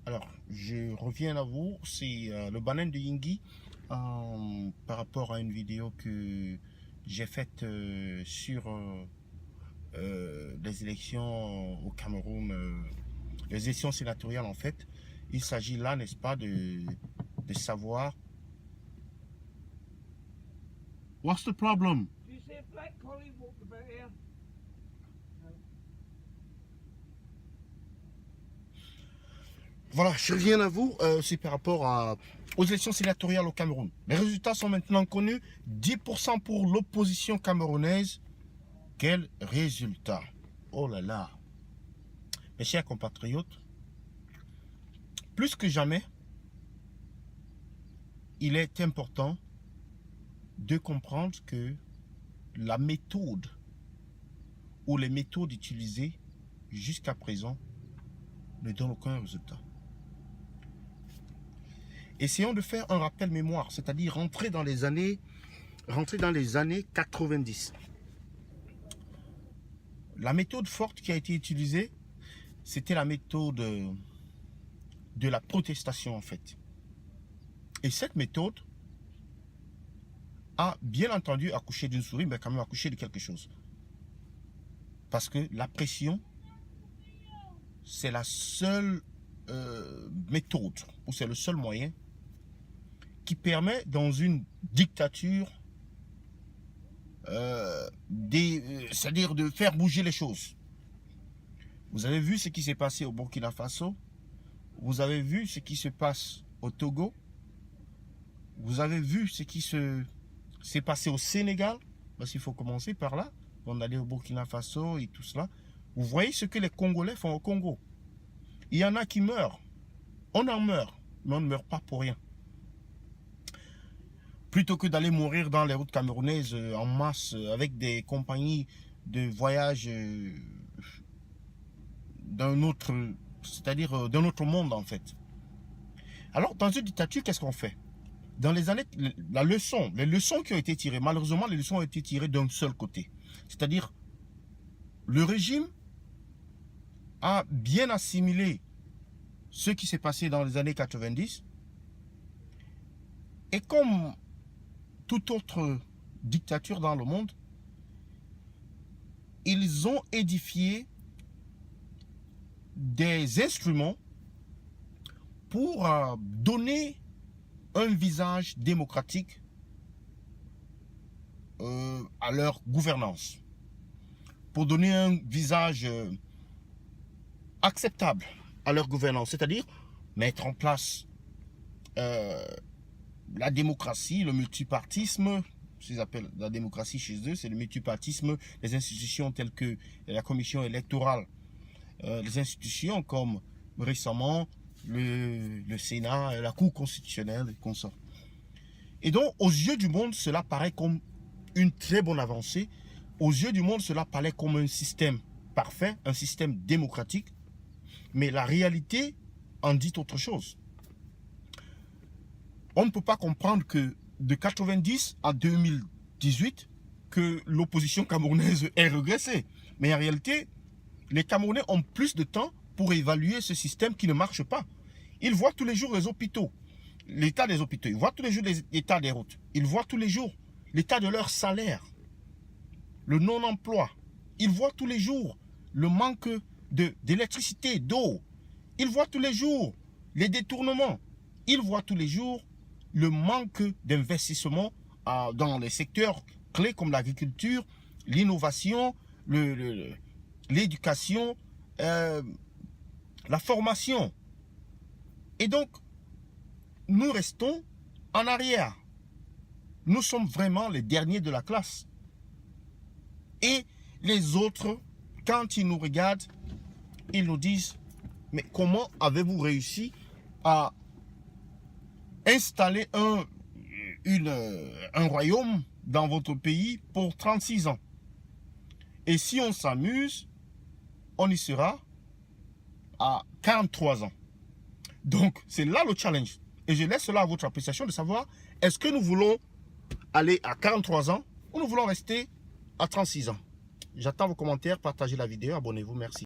Alors, je reviens à vous, c'est le banane de Yingui par rapport à une vidéo que j'ai faite sur les élections au Cameroun, les élections sénatoriales en fait. Il s'agit là, n'est-ce pas, de savoir. What's the problem? Do you see a black collie walk about here? No. Voilà, je reviens à vous, c'est par rapport aux élections sénatoriales au Cameroun. Les résultats sont maintenant connus, 10% pour l'opposition camerounaise. Quel résultat? Oh là là. Mes chers compatriotes, plus que jamais, il est important de comprendre que la méthode ou les méthodes utilisées jusqu'à présent ne donnent aucun résultat. Essayons de faire un rappel mémoire, c'est-à-dire rentrer dans les années 90. La méthode forte qui a été utilisée, c'était la méthode de la protestation en fait. Et cette méthode a bien entendu accouché d'une souris, mais quand même accouché de quelque chose. Parce que la pression, c'est la seule méthode, ou c'est le seul moyen qui permet dans une dictature, c'est-à-dire de faire bouger les choses. Vous avez vu ce qui s'est passé au Burkina Faso, vous avez vu ce qui se passe au Togo, vous avez vu ce qui s'est passé au Sénégal, parce qu'il faut commencer par là, on allait au Burkina Faso et tout cela. Vous voyez ce que les Congolais font au Congo. Il y en a qui meurent, on en meurt, mais on ne meurt pas pour rien. Plutôt que d'aller mourir dans les routes camerounaises en masse avec des compagnies de voyage d'un autre, c'est-à-dire d'un autre monde en fait. Alors dans une dictature, qu'est-ce qu'on fait? Dans les années, les leçons qui ont été tirées, malheureusement les leçons ont été tirées d'un seul côté. C'est-à-dire le régime a bien assimilé ce qui s'est passé dans les années 90 et comme toute autre dictature dans le monde, ils ont édifié des instruments pour donner un visage démocratique à leur gouvernance, pour donner un visage acceptable à leur gouvernance, c'est-à-dire mettre en place la démocratie, le multipartisme. Ils appellent la démocratie chez eux, c'est le multipartisme, les institutions telles que la commission électorale, les institutions comme récemment le Sénat, la Cour constitutionnelle et consorts. Et donc, aux yeux du monde, cela paraît comme une très bonne avancée. Aux yeux du monde, cela paraît comme un système parfait, un système démocratique. Mais la réalité en dit autre chose. On ne peut pas comprendre que de 90 à 2018, que l'opposition camerounaise ait régressé. Mais en réalité, les Camerounais ont plus de temps pour évaluer ce système qui ne marche pas. Ils voient tous les jours les hôpitaux, l'état des hôpitaux, ils voient tous les jours l'état des routes, ils voient tous les jours l'état de leur salaire, le non-emploi, ils voient tous les jours le manque d'électricité, d'eau, ils voient tous les jours les détournements, ils voient tous les jours le manque d'investissement dans les secteurs clés comme l'agriculture, l'innovation, l'éducation, la formation. Et donc, nous restons en arrière. Nous sommes vraiment les derniers de la classe. Et les autres, quand ils nous regardent, ils nous disent, mais comment avez-vous réussi à installer un royaume dans votre pays pour 36 ans? Et si on s'amuse, on y sera à 43 ans. Donc, c'est là le challenge. Et je laisse cela à votre appréciation de savoir, est-ce que nous voulons aller à 43 ans ou nous voulons rester à 36 ans? J'attends vos commentaires, partagez la vidéo, abonnez-vous, merci.